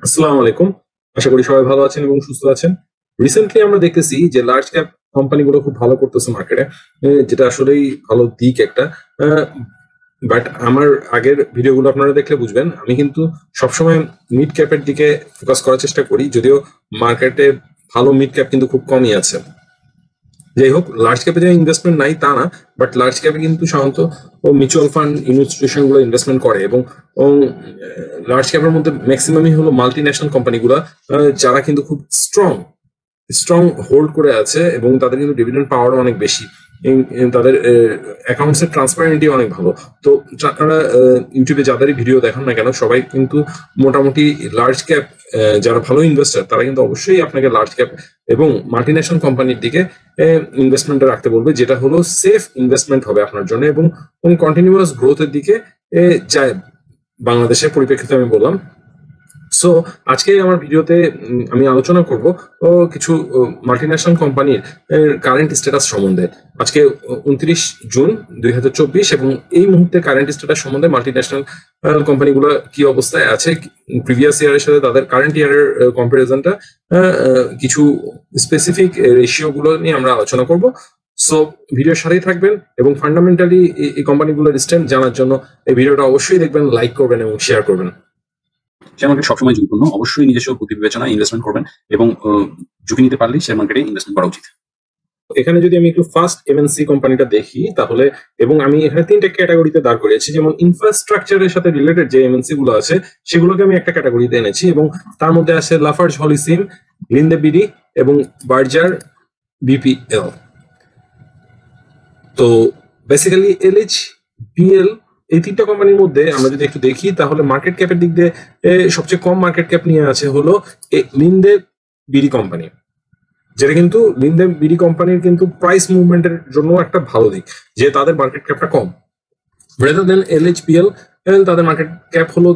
আসসালামু আলাইকুম। আশা করি সবাই ভালো আছেন এবং সুস্থ আছেন। রিসেন্টলি আমরা দেখতেছি যে লার্জ ক্যাপ কোম্পানিগুলো খুব ভালো করতেছে মার্কেটে। যেটা আসলেই ভালো দিক একটা। আ বাট আমার আগের ভিডিওগুলো আপনারা দেখলে বুঝবেন। আমি কিন্তু সবসময় মিড ক্যাপের দিকে ফোকাস করার চেষ্টা করি। যদিও মার্কেটে ভালো মিড ক্যাপ কিন্তু খুব কমই আছে। যাই হোক, লার্জ ক্যাপে যে ইনভেস্টমেন্ট নাই তা না, বাট লার্জ ক্যাপে কিন্তু সাধারণত মিউচুয়াল ফান্ড ইনস্টিটিউশন গুলো ইনভেস্টমেন্ট করে এবং লার্জ ক্যাপের মধ্যে ম্যাক্সিমামই হলো মাল্টি ন্যাশনাল কোম্পানিগুলো, যারা কিন্তু খুব স্ট্রং স্ট্রং হোল্ড করে আছে এবং তাদের কিন্তু ডিভিডেন্ড পাওয়ারও অনেক বেশি। তাদের অ্যাকাউন্টস এর ট্রান্সপারেন্টি অনেক ভালো। তো আপনারা ইউটিউবে যাদেরই ভিডিও দেখান না কেন, সবাই কিন্তু মোটামুটি লার্জ ক্যাপ, যারা ভালো ইনভেস্টার তারা কিন্তু অবশ্যই আপনাকে লার্জ ক্যাপ এবং মাল্টিন্যাশনাল কোম্পানির দিকে ইনভেস্টমেন্টটা রাখতে বলবে, যেটা হলো সেফ ইনভেস্টমেন্ট হবে আপনার জন্য এবং কন্টিনিউয়াস গ্রোথের দিকে যায়। বাংলাদেশের পরিপ্রেক্ষিতে আমি বললাম। সো আজকে আমার ভিডিওতে আমি আলোচনা করব কিছু মাল্টিন্যাশনাল কোম্পানির কারেন্ট স্ট্যাটাস সম্বন্ধে। আজকে 29 জুন 2024 এবং এই মুহূর্তে কারেন্ট স্ট্যাটাস সম্বন্ধে মাল্টিন্যাশনাল কোম্পানিগুলো কি অবস্থায় আছে, প্রিভিয়াস ইয়ারের সাথে তাদের কারেন্ট ইয়ারের কম্পারিজনটা, কিছু স্পেসিফিক রেশিও গুলো নিয়ে আমরা আলোচনা করব। সো ভিডিওর সাথেই থাকবেন এবং ফান্ডামেন্টালি এই কোম্পানিগুলোর স্ট্রেংথ জানার জন্য এই ভিডিওটা অবশ্যই দেখবেন, লাইক করবেন এবং শেয়ার করবেন। শেয়ার মার্কেট সবসময় ঝুঁকিপূর্ণ। অবশ্যই নিজস্ব বুদ্ধি বিবেচনায় ইনভেস্টমেন্ট করবেন এবং ঝুঁকি নিতে পারলেই শেয়ার মার্কেটে ইনভেস্টমেন্ট করা উচিত। এখানে যদি আমি একটু ফার্স্ট এমএনসি কোম্পানিটা দেখি তাহলে, এবং আমি এখানে তিনটা ক্যাটাগরিতে দাঁড় করিয়েছি, যেমন ইনফ্রাস্ট্রাকচারের সাথে রিলেটেড যে এমএনসি গুলো আছে সেগুলোকে আমি একটা ক্যাটাগরিতে এনেছি এবং তার মধ্যে আছে লাফার্জ হলিসিম, লিন্দে বিডি এবং বার্জার বিপিএল। তো বেসিক্যালি এলএইচ বিএল, এই তিনটা কোম্পানির মধ্যে আমরা যদি একটু দেখি তাহলে মার্কেট ক্যাপের দিক দিয়ে সবচেয়ে কম মার্কেট ক্যাপ নিয়ে আছে হলো লিন্দে বিডি কোম্পানি, যেটা কিন্তু লিন্দে বিডি কোম্পানির কিন্তু প্রাইস মুভমেন্টের জন্য একটা ভালো দিক, যে তাদের মার্কেট ক্যাপটা কম। রেদার দেন এলএইচপিএল, তাদের মার্কেট ক্যাপ হলো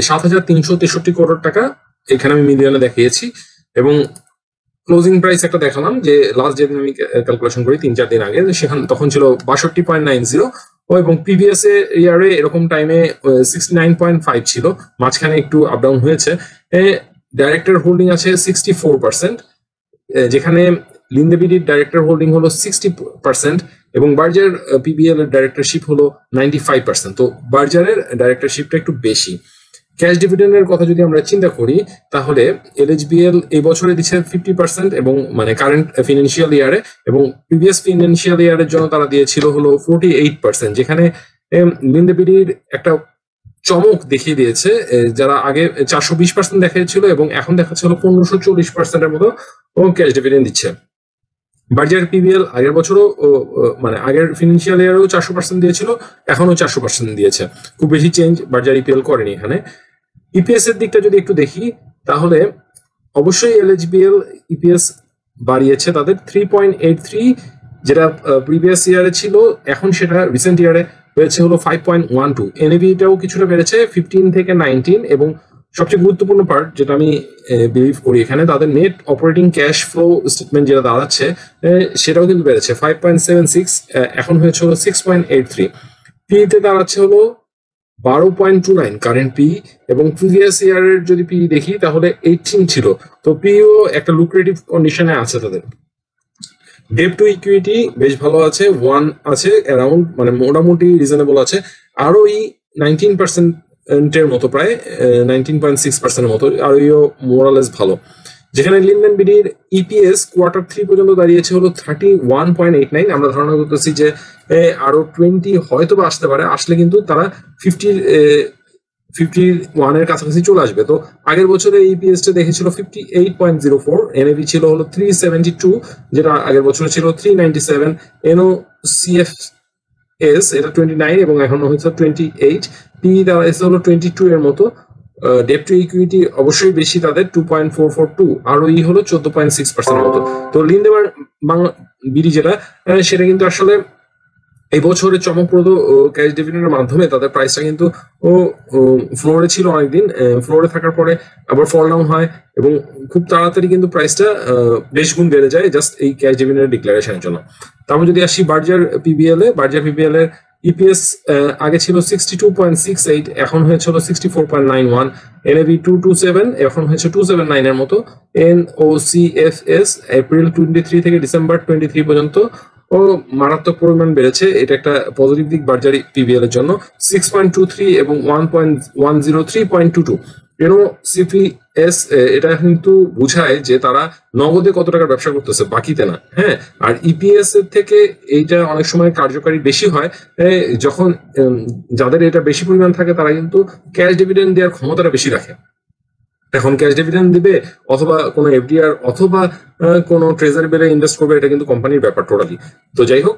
7,363 করোড় টাকা, এখানে আমি মিলিয়নে দেখিয়েছি এবং ক্লোজিং প্রাইস একটা দেখালাম যে লাস্ট যেদিন আমি ক্যালকুলেশন করি 3-4 দিন আগে, সেখানে তখন ছিল 62.90 এবং প্রিভিয়াস ইয়ারে এরকম টাইমে 69.5 ছিল, মাঝখানে একটু আপ ডাউন হয়েছে। ডাইরেক্টর হোল্ডিং আছে 64%, যেখানে লিন্দে বিডির ডাইরেক্টর হোল্ডিং হলো 60% এবং বার্জার পিবিএল এর ডাইরেক্টরশিপ হলো 95%। তো বার্জারের ডাইরেক্টরশিপটা একটু বেশি। ক্যাশ ডিভিডেন্ডের কথা যদি আমরা চিন্তা করি তাহলে এলএইচবিএল এই বছরে দিচ্ছে 50% এবং মানে কারেন্ট ফিনান্সিয়াল ইয়ারে, এবং প্রিভিয়াস ফিনান্সিয়াল ইয়ারের জন্য তারা দিয়েছিল হলো 48%, যেখানে লিন্দে বিডির একটা চমক দেখিয়ে দিয়েছে, যারা আগে 420% দেখিয়েছিল এবং এখন দেখাচ্ছে হলো 1540%-এর মতো ক্যাশ ডিভিডেন্ড দিচ্ছে। বার্জার পিবিএল আগের বছরও মানে আগের ফিনান্সিয়াল ইয়ারেও 400% দিয়েছিল, এখনো 400% দিয়েছে, খুব বেশি চেঞ্জ বার্জার ইপিএল করেনি এখানে। ইপিএস এর দিকটা যদি একটু দেখি তাহলে অবশ্যই এলএইচবিএল ইপিএস বাড়িয়েছে তাদের 3.83, যেটা প্রিভিয়াস ইয়ারে ছিল, এখন সেটা রিসেন্ট ইয়ারে হয়েছে হলো 5.12। এনএভিটাও কিছুটা বেড়েছে 15 থেকে 19 এবং সবচেয়ে গুরুত্বপূর্ণ পার্ট যেটা আমি বিলিভ করি এখানে, তাদের net operating cash flow statement যেটা দাঁড়াচ্ছে সেটাও কিন্তু বেড়েছে 5.76, এখন হয়েছে হলো 6.83। পিতে দাঁড়াচ্ছে হলো 12.29 কারেন্ট পি, এবং প্রিভিয়াস ইয়ারের যদি পি দেখি তাহলে 18 ছিল। তো পিও একটা লুক্রেটিভ কন্ডিশনে আছে তাদের। ডেট টু ইকুইটি বেশ ভালো আছে, 1 আছে অ্যারাউন্ড, মানে মোটামুটি রিজনেবল আছে। আরও 19%-এর মতো, প্রায় 19.6%-এর মতো, আর ইও মোরালেস ভালো। যেখানে লিন্দে বিডির ইপিএস Q3 পর্যন্ত দাঁড়িয়েছে হলো 31.89। আমরা ধারণা করতেছি যে আরো 20 হয়তো বা আসতে পারে, আসলে কিন্তু তারা 51-এর কাছাকাছি চলে আসবে। তো আগের বছরে ইপিএস টা দেখেছিল 58.04, এনএভি ছিল হলো 372, যেটা আগের বছরে ছিল 397। এনওসিএফএস এটা 29 এবং এখন হচ্ছে 28। পি দাঁড়াইছে হলো 22 এর মতো। ডেট টু ইকুইটি অবশ্যই বেশি তাদের, 2.442, আর ওই হলো 14.6%-এর মতো। তো লিন্দে বাংলা বিডি যেটা, সেটা কিন্তু আসলে এই বছরের চমকপ্রদ ক্যাশ ডিভিডেন্ডের মাধ্যমে তাদের প্রাইসটা কিন্তু ফ্লোরে ছিল অনেকদিন, ফ্লোরে থাকার পরে আবার ফল ডাউন হয় এবং খুব তাড়াতাড়ি কিন্তু প্রাইসটা বেশ গুণ বেড়ে যায় জাস্ট এই ক্যাশ ডিভিডেন্ডের ডিক্লারেশনের জন্য। তারপর যদি আসি বার্জার পিবিএল এ, বার্জার পিবিএল এর ইপিএস আগে ছিল 62.68, এখন হয়েছিল 64.91, এনএভি 227 এখন হয়েছে 279 এর মতো। এনওসিএফএস এপ্রিল 23 থেকে ডিসেম্বর 23 পর্যন্ত ও মারাত্মক পরিমাণ বেড়েছে, এটা একটা পজিটিভ দিক বার্জারি পিবিএল এর জন্য। 6.23 এবং 1.103.22। সিপিএস এটা কিন্তু বুঝায় যে তারা নগদে কত টাকার ব্যবসা করতেছে, বাকিতে না। হ্যাঁ, আর ইপিএস এর থেকে এইটা অনেক সময় কার্যকারী বেশি হয় যখন যাদের এটা বেশি পরিমাণ থাকে তারা কিন্তু ক্যাশ ডিভিডেন্ড দেওয়ার ক্ষমতাটা বেশি রাখে। এখন ক্যাশ ডিভিডেন্ড দিবে অথবা কোনো এফডিআর অথবা কোনো ট্রেজারি বেলে ইনভেস্ট করবে, এটা কিন্তু কোম্পানির ব্যাপার টোটালি। তো যাই হোক,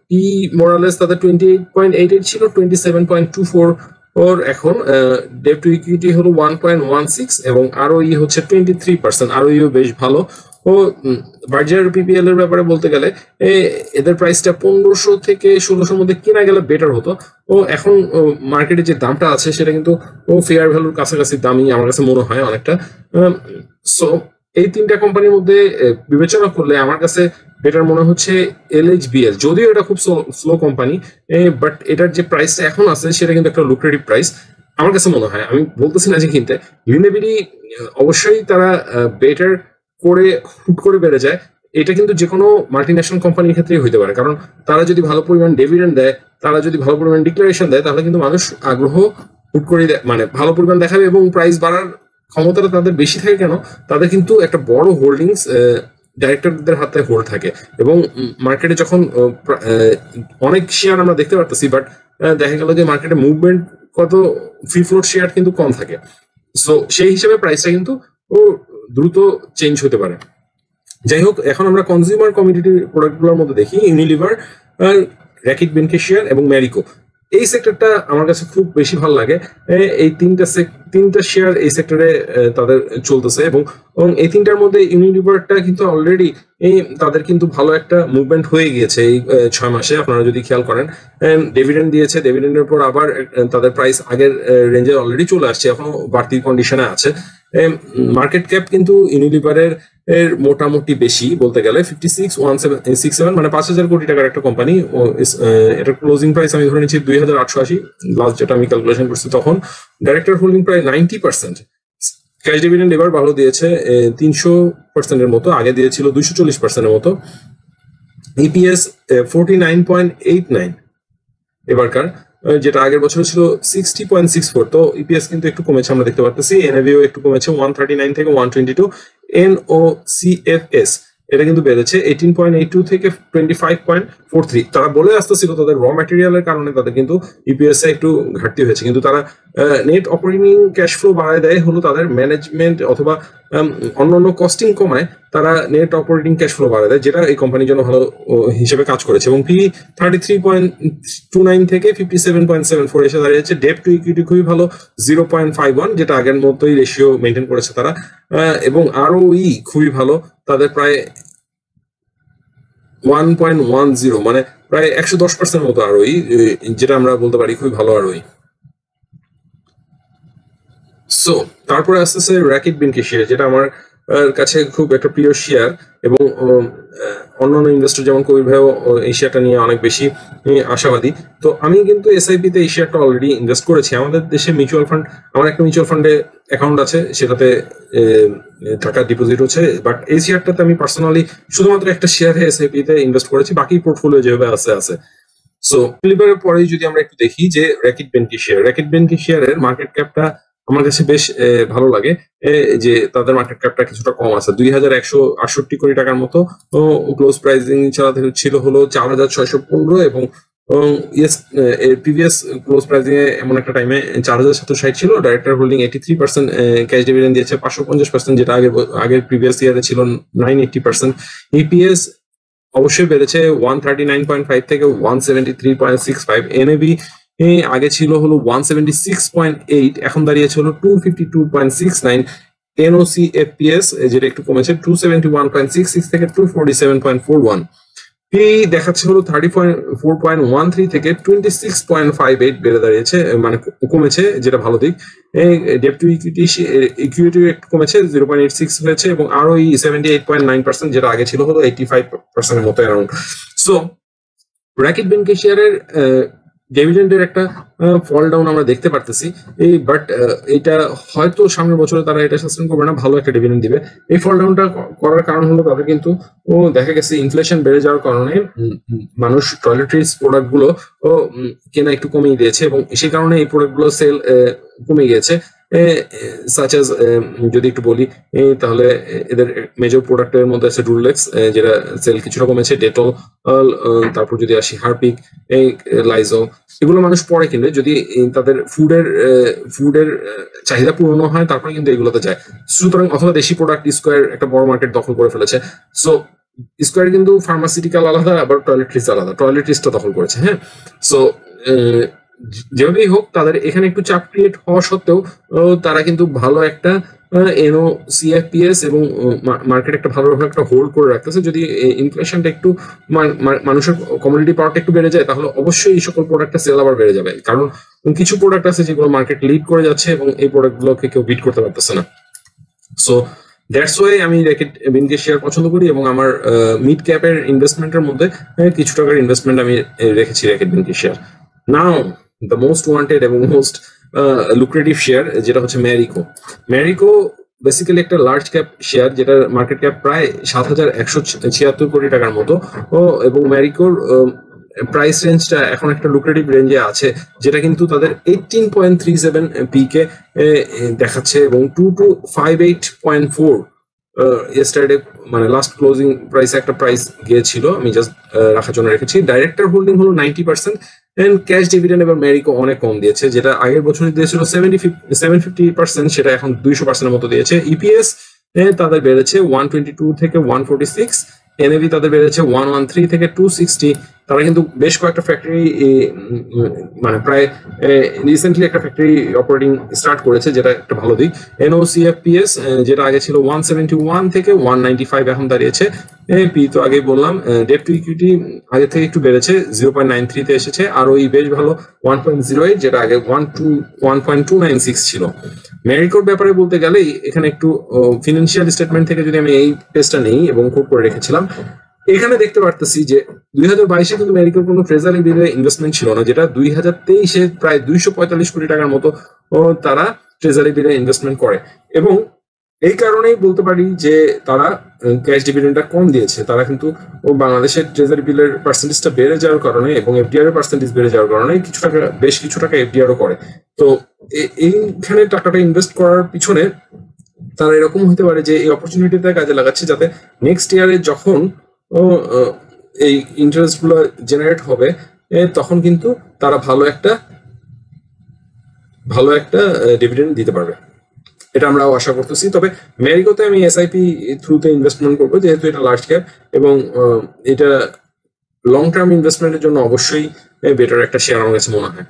পি মোরালেস তাদের 28.88 ছিল, 27.24 ওর এখন। ডেট টু ইকুইটি হলো 1.16 এবং আরওই হচ্ছে 23%, আরওইও বেশ ভালো। ও বার্জার পিপিএল এর ব্যাপারে বলতে গেলে এদের প্রাইসটা 1500 থেকে 1600 মধ্যে কেনা গেলে বেটার হতো। ও এখন মার্কেটে যে দামটা আছে সেটা কিন্তু ও ফেয়ার ভ্যালুর কাছাকাছি দামই আমার কাছে মনে হয় অনেকটা। সো এই তিনটা কোম্পানির মধ্যে বিবেচনা করলে আমার কাছে বেটার মনে হচ্ছে এলএইচবিএল, যদিও এটা খুব স্লো কোম্পানি, বাট এটার যে প্রাইসটা এখন আছে সেটা কিন্তু একটা লুক্রেটিভ প্রাইস আমার কাছে মনে হয়। আমি বলতেছি না যে কিনতে, লিনেবিডি অবশ্যই তারা বেটার করে হুট করে বেড়ে যায়, এটা কিন্তু যে কোনো মাল্টি ন্যাশনাল কোম্পানির ক্ষেত্রেই হইতে পারে। কারণ তারা যদি ভালো পরিমাণ ডিভিডেন্ড দেয়, তারা যদি ভালো পরিমাণ ডিক্লারেশন দেয়, তাহলে কিন্তু মানুষ আগ্রহ হুট করে মানে ভালো পরিমাণ দেখাবে এবং প্রাইস বাড়ার ক্ষমতাটা তাদের বেশি থাকে। কেন? তাদের কিন্তু একটা বড় হোল্ডিংস ডাইরেক্টরদের হাতে হোল্ড থাকে এবং মার্কেটে যখন অনেক শেয়ার আমরা দেখতে পারতেছি, বাট দেখা গেল যে মার্কেটে মুভমেন্ট কত ফ্রি ফ্লোট শেয়ার কিন্তু কম থাকে। সো সেই হিসেবে প্রাইসটা কিন্তু দ্রুত চেঞ্জ হতে পারে। যাই হোক, এখন আমরা কনজিউমার কমিউনিটি প্রোডাক্টগুলোর মধ্যে দেখি ইউনিলিভার, র্যাকিট বেনিফিশিয়ার এবং ম্যারিকো। এই সেক্টরটা আমার কাছে খুব বেশি ভালো লাগে। এই তিনটা শেয়ার এই সেক্টরে তাদের চলতেছে এবং এই তিনটার মধ্যে ইউনিলিভারটা কিন্তু অলরেডি তাদের কিন্তু ভালো একটা মুভমেন্ট হয়ে গিয়েছে এই 6 মাসে, আপনারা যদি খেয়াল করেন। ডিভিডেন্ড দিয়েছে, ডিভিডেন্ডের পর আবার তাদের প্রাইস আগের রেঞ্জে অলরেডি চলে আসছে, এখনো বাড়তির কন্ডিশনে আছে। মার্কেট ক্যাপ কিন্তু ইউনিলিভারের মোটামুটি বেশি বলতে গেলে 56,167, মানে 5,000 কোটি টাকার একটা কোম্পানি। এটার ক্লোজিং প্রাইস আমি ধরে নিচ্ছি 2,880, লাস্ট যেটা আমি ক্যালকুলেশন করছি তখন। ডাইরেক্টর হোল্ডিং প্রায় 90%। ক্যাশ ডিভিডেন্ড এবার ভালো দিয়েছে 300%-এর মতো, আগে দিয়েছিল 240%-এর মতো। ইপিএস 49.89 এবারকার, যেটা আগের বছর ছিল 60.64। তো ইপিএস কিন্তু একটু কমেছে আমরা দেখতে পাচ্ছি। এনএভিও একটু কমেছে 139 থেকে 122। এনওসিএফএস এটা কিন্তু বেড়েছে 18.82 থেকে 25.43। তারা বলে আসতেছিল তাদের র ম্যাটেরিয়ালের কারণে তাদের কিন্তু ইপিএস এ একটু ঘাটতি হয়েছে, কিন্তু তারা নেট অপারেটিং ক্যাশ ফ্লো বাড়ায় দেয় হলো তাদের ম্যানেজমেন্ট অথবা অন্যান্য কস্টিং কমায় তারা নেট অপারেটিং ক্যাশ ফ্লো বাড়ায় দেয়, যেটা এই কোম্পানির জন্য ভালো হিসেবে কাজ করেছে। এবং পি 33.29 থেকে 57.74 এসে দাঁড়িয়েছে। ডেট টু ইকুইটি খুবই ভালো 0.51, যেটা আগের মতোই রেশিও মেনটেন করেছে তারা। এবং আরওই খুবই ভালো, তাদের প্রায় 1.10, মানে প্রায় 110% মতো আরওই, যেটা আমরা বলতে পারি খুবই ভালো আরওই। সো তারপরে আসতেছে র্যাকিট বেনিফিশিয়ার, যেটা আমার কাছে খুব একটা প্রিয় শেয়ার এবং অন্যান্য ইনভেস্টর যেমন কবির ভাইও এই শেয়ারটা নিয়ে অনেক বেশি আশাবাদী। তো আমি কিন্তু এসআইপি তে এই শেয়ারটা অলরেডি ইনভেস্ট করেছি। আমাদের দেশে মিউচুয়াল ফান্ড, আমার একটা মিউচুয়াল ফান্ডে অ্যাকাউন্ট আছে, সেটাতে টাকা ডিপোজিট হচ্ছে, বাট এই শেয়ারটাতে আমি পার্সোনালি শুধুমাত্র একটা শেয়ারে এসআইপি তে ইনভেস্ট করেছি, বাকি পোর্টফোলিও যেভাবে আছে। সো লিভারের পরেই যদি আমরা একটু দেখি যে র্যাকিট বেনিফিশিয়ারের মার্কেট ক্যাপটা আমার কাছে বেশ ভালো লাগে, যে তাদের মার্কেট ক্যাপটা কিছুটা কম আছে, 2,168 কোটি টাকার মতো। ক্লোজ প্রাইসিং ছাড়া ছিল হলো 4,615 এবং প্রিভিয়াস ক্লোজ প্রাইসিং এ এমন একটা টাইমে 4,760 ছিল। ডাইরেক্টর হোল্ডিং 83%, ক্যাশ ডিভিডেন্ড দিয়েছে 550%, যেটা আগের প্রিভিয়াস ইয়ারে ছিল 980%। ইপিএস অবশ্যই বেড়েছে 139.5 থেকে 173.65। এনএভি আগে ছিল হলো 176.8, এখন দাঁড়িয়েছে হলো 252.69। এনওসিএফপিএস যেটা একটু কমেছে 271.66 থেকে 247.41। পি দেখাচ্ছে হলো 34.13 থেকে 26.58 বেড়ে দাঁড়িয়েছে, মানে কমেছে, যেটা ভালো দিক। ডেট টু ইকুইটি একটু কমেছে 0.86 হয়েছে এবং আরওই 78.9%, যেটা আগে ছিল হলো 85%-এর মতো অ্যারাউন্ড। সো র্যাকিট বেনিফিশিয়ারের ডিভিডেন্ডের একটা ফল ডাউন আমরা দেখতে পারতেছি, এই বাট এটা হয়তো সামনের বছরে তারা এটা সাস্টেন করবে না, ভালো একটা ডিভিডেন্ড দিবে। এই ফল ডাউনটা করার কারণ হলো তাদের কিন্তু দেখা গেছে ইনফ্লেশন বেড়ে যাওয়ার কারণে মানুষ টয়লেট্রিজ প্রোডাক্ট গুলো কেনা একটু কমিয়ে দিয়েছে, এবং সেই কারণে এই প্রোডাক্ট গুলো সেল কমে গিয়েছে। সাচ এজ যদি একটু বলি তাহলে এদের মেজর প্রোডাক্টের মধ্যে আছে ডুরলেক্স, যেটা সেল কিছুটা কমেছে, ডেটল, তারপর যদি আসি হারপিক, লাইজল, এগুলো মানুষ পরে কিনবে যদি তাদের ফুডের চাহিদা পূরণ হয়, তারপরে কিন্তু এগুলোতে যায়। সুতরাং অথবা দেশি প্রোডাক্ট স্কোয়ার একটা বড় মার্কেট দখল করে ফেলেছে। সো স্কোয়ার কিন্তু ফার্মাসিউটিক্যাল আলাদা, আবার টয়লেট্রিজ আলাদা, টয়লেট্রিজটা দখল করেছে। হ্যাঁ, সো যেভাবেই হোক তাদের এখানে একটু চাপ ক্রিয়েট হওয়া সত্ত্বেও তারা কিন্তু ভালো একটা NOCFPS এবং মার্কেট একটা ভালোভাবে একটা হোল্ড করে রাখতেছে। যদি ইনফ্লেশনটা একটু মানুষের কমিউনিটি পাওয়ারটা একটু বেড়ে যায়, তাহলে অবশ্যই এই সকল প্রোডাক্টটা সেল আবার বেড়ে যাবে, কারণ কিছু প্রোডাক্ট আছে যেগুলো মার্কেট লিড করে যাচ্ছে এবং এই প্রোডাক্টগুলোকে কেউ বিট করতে পারতেছে না। সো দ্যাটস ওয়াই আমি র্যাকেট বিনকে শেয়ার পছন্দ করি, এবং আমার মিড ক্যাপের ইনভেস্টমেন্টের মধ্যে কিছু টাকার ইনভেস্টমেন্ট আমি রেখেছি র্যাকেট বিনকে share. Now the most wanted এবং মোস্ট লুক্রেটিভ শেয়ার, যেটা হচ্ছে ম্যারিকো বেসিক্যালি একটা লার্জ ক্যাপ শেয়ার, যেটার মার্কেট ক্যাপ প্রায় 7,176 কোটি টাকার মতো, এবং ম্যারিকোর প্রাইস রেঞ্জটা এখন একটা লুক্রেটিভ রেঞ্জে আছে, যেটা কিন্তু তাদের 18.37 পিকে দেখাচ্ছে, এবং 2258.4 ইয়েস্টারডে মানে লাস্ট ক্লোজিং প্রাইসে একটা প্রাইস গিয়েছিল, আমি জাস্ট রাখার জন্য রেখেছি। ডাইরেক্টর হোল্ডিং হলো 90%, এন্ড ক্যাশ ডিভিডেন্ড এবার ম্যারিকো অনেক কম দিয়েছে, যেটা আগের বছরে দিয়েছিল 750%, সেটা এখন 200% মতো দিয়েছে। ইপিএস তাদের বেড়েছে 122 থেকে 146, NAV তাদের বেড়েছে 113 থেকে 260। তারা কিন্তু বেশ কয়েকটা ফ্যাক্টরি মানে প্রায় রিসেন্টলি একটা ফ্যাক্টরি অপারেটিং স্টার্ট করেছে, যেটা একটা ভালো দিক। NOCFPS যেটা আগে ছিল 171 থেকে 195 এখন দাঁড়িয়েছে। পি তো আগেই বললাম। ডেট টু ইকুইটি আগে থেকে একটু বেড়েছে, 0.93 তে এসেছে, আর ওই বেশ ভালো 1.08, যেটা আগে 1.296 ছিল। ম্যারিকোর ব্যাপারে বলতে গেলেই এখানে একটু ফিনান্সিয়াল স্টেটমেন্ট থেকে যদি আমি এই পেজটা নেই এবং কোড করে রেখেছিলাম, এখানে দেখতে পারতেছি যে 2022-এ কিন্তু ম্যারিকোর কোনো ট্রেজারি বিলে ইনভেস্টমেন্ট ছিল না, যেটা 2023-এ প্রায় 245 কোটি টাকার মতো তারা ট্রেজারি বিলে ইনভেস্টমেন্ট করে, এবং এই কারণেই বলতে পারি যে তারা ক্যাশ ডিভিডেন্ডটা কম দিয়েছে। তারা কিন্তু বাংলাদেশের ট্রেজারি বিলের পার্সেন্টেজটা বেড়ে যাওয়ার কারণে এবং এফডিআর এর পার্সেন্টেজ বেড়ে যাওয়ার কারণে বেশ কিছু টাকা এফডিআরও করে। তো এইখানে টাকাটা ইনভেস্ট করার পিছনে তারা এরকম হতে পারে যে এই অপরচুনিটিটা কাজে লাগাচ্ছে, যাতে নেক্সট ইয়ারে যখন এই ইন্টারেস্ট গুলো জেনারেট হবে, তখন কিন্তু তারা ভালো একটা ডিভিডেন্ড দিতে পারবে, এটা আমরাও আশা করতেছি। তবে ম্যারিকোতে আমি এসআইপি থ্রুতে ইনভেস্টমেন্ট করবো, যেহেতু এটা লার্জ ক্যাপ এবং এটা লং টার্ম ইনভেস্টমেন্টের জন্য অবশ্যই বেটার একটা শেয়ার আমার কাছে মনে হয়।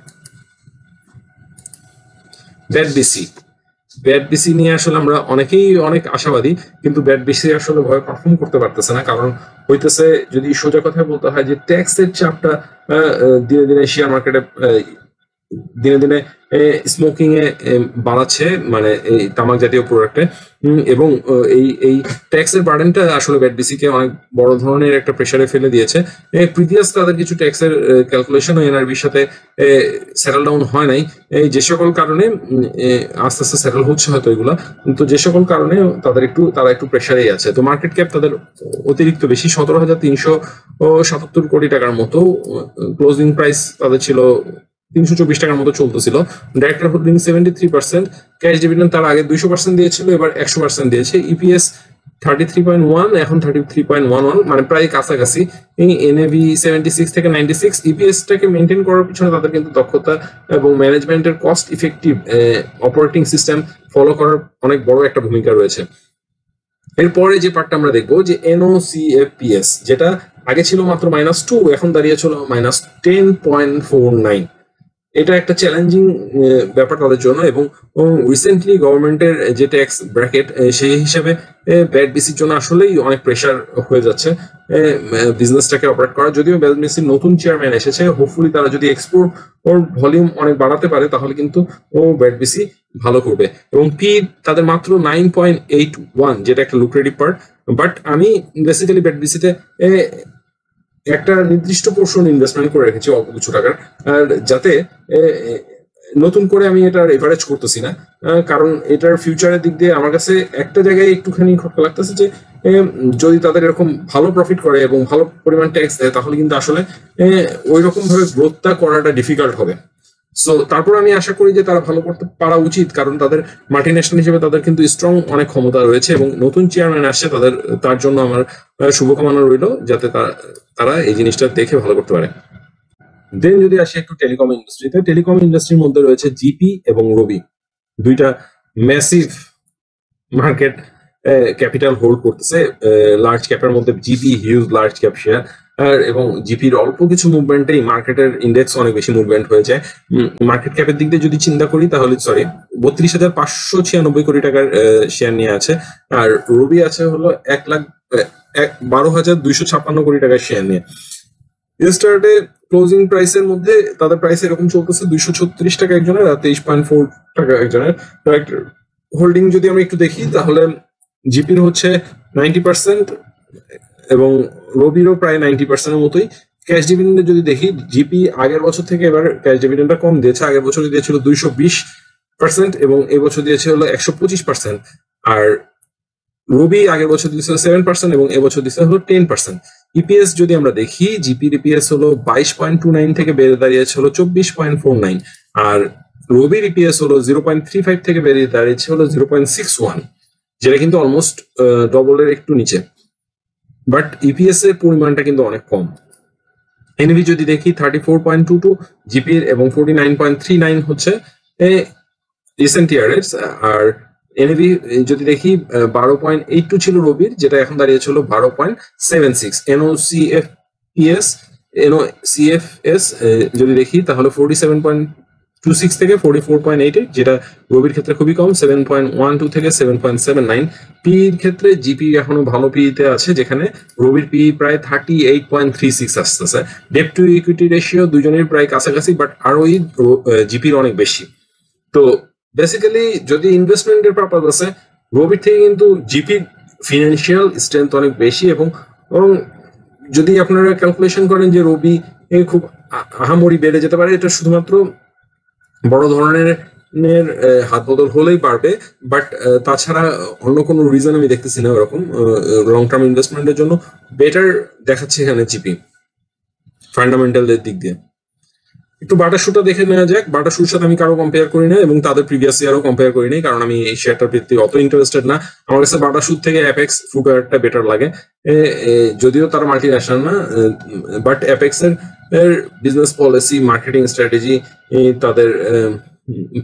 ব্যাট বিসি নিয়ে আসলে আমরা অনেকেই অনেক আশাবাদী, কিন্তু ব্যাট বিসি আসলে ভয় পারফর্ম করতে পারতেছে না, কারণ হইতেছে যদি সোজা কথা বলতে হয় যে ট্যাক্সের চাপটা দিনে দিনে শেয়ার মার্কেটে দিনে দিনে স্মোকিং এ বাড়াচ্ছে, মানে এই তামাক জাতীয় প্রোডাক্টে, এবং এই ট্যাক্সের বার্ডেনটা আসলে ব্যাট বিসিকে অনেক বড় ধরনের একটা প্রেসারে ফেলে দিয়েছে। প্রিভিয়াস তাদের কিছু ট্যাক্সের ক্যালকুলেশন ও এনআরবির সাথে সেটেল ডাউন হয় নাই, যে সকল কারণে আস্তে আস্তে সেটেল হচ্ছে হয়তো এগুলা, কিন্তু যে সকল কারণে তারা একটু প্রেসারেই আছে। তো মার্কেট ক্যাপ তাদের অতিরিক্ত বেশি, 17,377 কোটি টাকার মতো, ক্লোজিং প্রাইস তাদের ছিল 324 টাকার মতো চলতেছিল। ডাইরেক্টর হোল্ডিং 73%, ক্যাশ ডিভিডেন্ড তার আগে 200% দিয়েছিল, এবার 100% দিয়েছে। ইপিএস 33.1, এখন 33.11, মানে প্রায় কাছাকাছি। এই NAV 76 থেকে 96। ইপিএসটাকে মেনটেন করার পিছনে তাদের কিন্তু দক্ষতা এবং ম্যানেজমেন্টের cost effective operating system follow করার অনেক বড় একটা ভূমিকা রয়েছে। এরপরে যে পার্টটা আমরা দেখবো যে NOCFPS, যেটা আগে ছিল মাত্র -2, এখন দাঁড়িয়েছিল -10.49। এটা একটা চ্যালেঞ্জিং ব্যাপার তাদের জন্য, এবং রিসেন্টলি গভর্নমেন্টের যে ট্যাক্স ব্র্যাকেট সেই হিসেবে ব্যাট বিসির জন্য আসলেই অনেক প্রেশার হয়ে যাচ্ছে বিজনেসটাকে অপারেট করা। যদিও ব্যাট বিসির নতুন চেয়ারম্যান এসেছে, হোপফুলি তারা যদি এক্সপোর্ট ওর ভলিউম অনেক বাড়াতে পারে, তাহলে কিন্তু ব্যাট বিসি ভালো করবে। এবং পি তাদের মাত্র 9.81, যেটা একটা লুক্রেটিভ পার্ট। বাট আমি বেসিক্যালি ব্যাট বিসিতে একটা নির্দিষ্ট পোর্শন ইনভেস্টমেন্ট করে রেখেছি অল্প কিছু টাকার, আর যাতে নতুন করে আমি এটা এভারেজ করতেছি না, কারণ এটার ফিউচারের দিক দিয়ে আমার কাছে একটা জায়গায় একটুখানি খটকা লাগতেছে যে যদি তাদের এরকম ভালো প্রফিট করে এবং ভালো পরিমাণ ট্যাক্স দেয় তাহলে কিন্তু আসলে ওই রকম ভাবে গ্রোথটা করাটা ডিফিকাল্ট হবে। সো তারপর আমি আশা করি যে তারা ভালো করতে পারা উচিত, কারণ তাদের মাল্টিন্যাশনাল হিসেবে তাদের কিন্তু স্ট্রং অনেক ক্ষমতা রয়েছে এবং নতুন চেয়ারম্যান আসছে তার জন্য আমার শুভকামনা রইল যাতে তারা এই জিনিসটা দেখে ভালো করতে পারে। দেন যদি আসি একটু টেলিকম ইন্ডাস্ট্রিতে, টেলিকম ইন্ডাস্ট্রির মধ্যে রয়েছে জিপি এবং রবি, দুইটা ম্যাসিভ মার্কেট ক্যাপিটাল হোল্ড করতেছে। লার্জ ক্যাপের মধ্যে GP huge large cap share, এবং জিপির অল্প কিছু মুভমেন্টেই মার্কেটের ইন্ডেক্স অনেক বেশি মুভমেন্ট হয়ে যায়। মার্কেট ক্যাপের দিক দিয়ে যদি চিন্তা করি তাহলে 32,596 কোটি টাকার শেয়ার নিয়ে আছে, আর রবি আছে হলো 1,12,256 কোটি টাকার শেয়ার নিয়ে। ইয়েস্টারডে ক্লোজিং প্রাইসের মধ্যে তাদের প্রাইস এরকম চলতেছে 236 টাকা একজনের আর 23.4 টাকা একজনের। হোল্ডিং যদি আমরা একটু দেখি তাহলে জিপির হচ্ছে 90% এবং রবিরও প্রায় 90% এর মতোই। ক্যাশ ডিভিডেন্ডে যদি দেখি, জিপি আগের বছর থেকে এবার ক্যাশ ডিভিডেন্ডটা কম দিয়েছে। আগের বছর দিয়েছিল 220% এবং এবছর দিয়েছে হলো 125%, আর রবি আগের বছর দিয়েছিল 7% এবং এবছর দিয়েছে হলো 10%। ইপিএস যদি আমরা দেখি, জিপির ইপিএস হলো 22.29 থেকে বেড়ে দাঁড়িয়েছে হলো 24.49, আর রবির ইপিএস হলো 0.35 থেকে বেড়ে দাঁড়িয়েছে হলো 0.61, যেটা কিন্তু অলমোস্ট ডবলের একটু নিচে, বাট ইপিএস এর পরিমাণটা কিন্তু অনেক কম। এনভি যদি দেখি 34.22 জিপির এবং 49.39 হচ্ছে রিসেন্ট ইয়ারের, আর এনভি যদি দেখি 12.82 ছিল রবির, যেটা এখন দাঁড়িয়েছে হলো 12.76। এনওসিএফএস যদি দেখি তাহলে 47.26 থেকে 44.88, যেটা রবির ক্ষেত্রে খুবই কম, 7.12 থেকে 7.79। পির ক্ষেত্রে জিপি এখনো ভালো পিতে আছে, যেখানে রবির পি প্রায় 38.36 আসতেছে। ডেট টু ইকুইটি রেশিও দুজনের প্রায় কাছাকাছি, বাট আরওই জিপির অনেক বেশি। তো বেসিক্যালি যদি ইনভেস্টমেন্টের পারপাস আছে, রবির থেকে কিন্তু জিপির ফিনান্সিয়াল স্ট্রেংথ অনেক বেশি, এবং যদি আপনারা ক্যালকুলেশন করেন যে রবি খুব আহামরি বেড়ে যেতে পারে, এটা শুধুমাত্র বড় ধরনের হাত বদল হলেই পারবে, বাট তাছাড়া অন্য কোনো রিজন আমি দেখতেছি না ওরকম লং টার্ম ইনভেস্টমেন্টের জন্য বেটার দেখাচ্ছে এখানে জিপি ফান্ডামেন্টালের দিক দিয়ে। একটু বাটা শুটা দেখে নেওয়া যাক। বাটা শুর সাথে আমি কারো কম্পেয়ার করি না এবং তাদের প্রিভিয়াস ইয়ারও কম্পেয়ার করি নাই, কারণ আমি এই শেয়ারটার প্রতি অত ইন্টারেস্টেড না। আমার কাছে বাটা শুর থেকে অ্যাপেক্স ফুটওয়্যারটা বেটার লাগে, যদিও তারা মাল্টি ন্যাশনাল না, বাট অ্যাপেক্স এর বিজনেস পলিসি, মার্কেটিং স্ট্র্যাটেজি, তাদের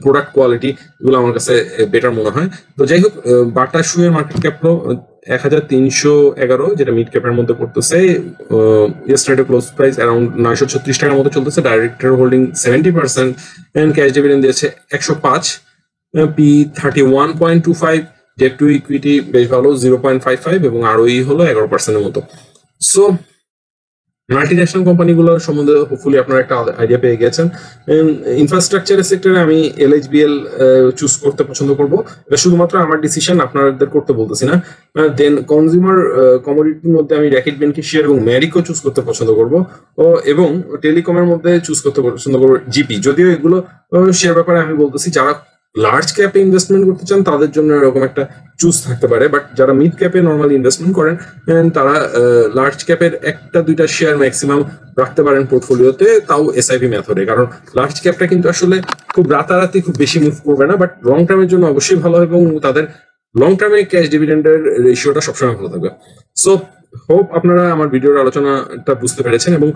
প্রোডাক্ট কোয়ালিটি, এগুলো আমার কাছে বেটার মনে হয়। তো যাই হোক, বাটা শুয়ের মার্কেট ক্যাপ 1,311, যেটা মিড ক্যাপের মধ্যে পড়তেছে। ইয়েস্টারডে ক্লোজ প্রাইস অ্যারাউন্ড 936 টাকার মতো চলতেছে। Director holding 70% and cash dividend দিয়েছে 105, পি 31.25, ডেট টু ইকুইটি বেশ ভালো 0.55 এবং আরওই হলো 11% এর মতো। সো মাল্টিন্যাশনাল কোম্পানিগুলোর সম্বন্ধে হোপফুলি আপনারা একটা আইডিয়া পেয়ে গেছেন। ইনফ্রাস্ট্রাকচারের সেক্টরে আমি এলএইচবিএল চুজ করতে পছন্দ করব, এটা শুধুমাত্র আমার ডিসিশন, আপনাদের করতে বলতেছি না। দেন কনজিউমার কমোডিটির মধ্যে আমি র্যাকেট বেনিফিশিয়ার এবং ম্যারিকো চুজ করতে পছন্দ করব, এবং টেলিকমের মধ্যে চুজ করতে পছন্দ করবো জিপি। যদিও এগুলো শেয়ার ব্যাপারে আমি বলতেছি, যারা লার্জ ক্যাপে ইনভেস্টমেন্ট করতে চান তাদের জন্য এরকম একটা চুজ থাকতে পারে, বাট যারা মিড ক্যাপে নর্মালি ইনভেস্টমেন্ট করেন তারা লার্জ ক্যাপের একটা দুইটা শেয়ার ম্যাক্সিমাম রাখতে পারেন পোর্টফোলিওতে, তাও এসআইপি মেথডে। কারণ লার্জ ক্যাপটা কিন্তু আসলে খুব রাতারাতি খুব বেশি মুভ করবে না, বাট লং টার্মের জন্য অবশ্যই ভালো, এবং তাদের লং টার্মে ক্যাশ ডিভিডেন্ডের রেশিওটা সবসময় ভালো থাকবে। সো হোপ আপনারা আমার ভিডিওর আলোচনাটা বুঝতে পেরেছেন, এবং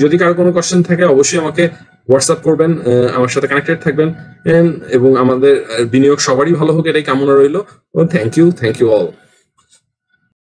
যদি কারো কোনো কোশ্চেন থাকে অবশ্যই আমাকে হোয়াটসঅ্যাপ করবেন, আমার সাথে কানেক্টেড থাকবেন, এবং আমাদের বিনিয়োগ সবারই ভালো হোক এটাই কামনা রইল। Thank you all.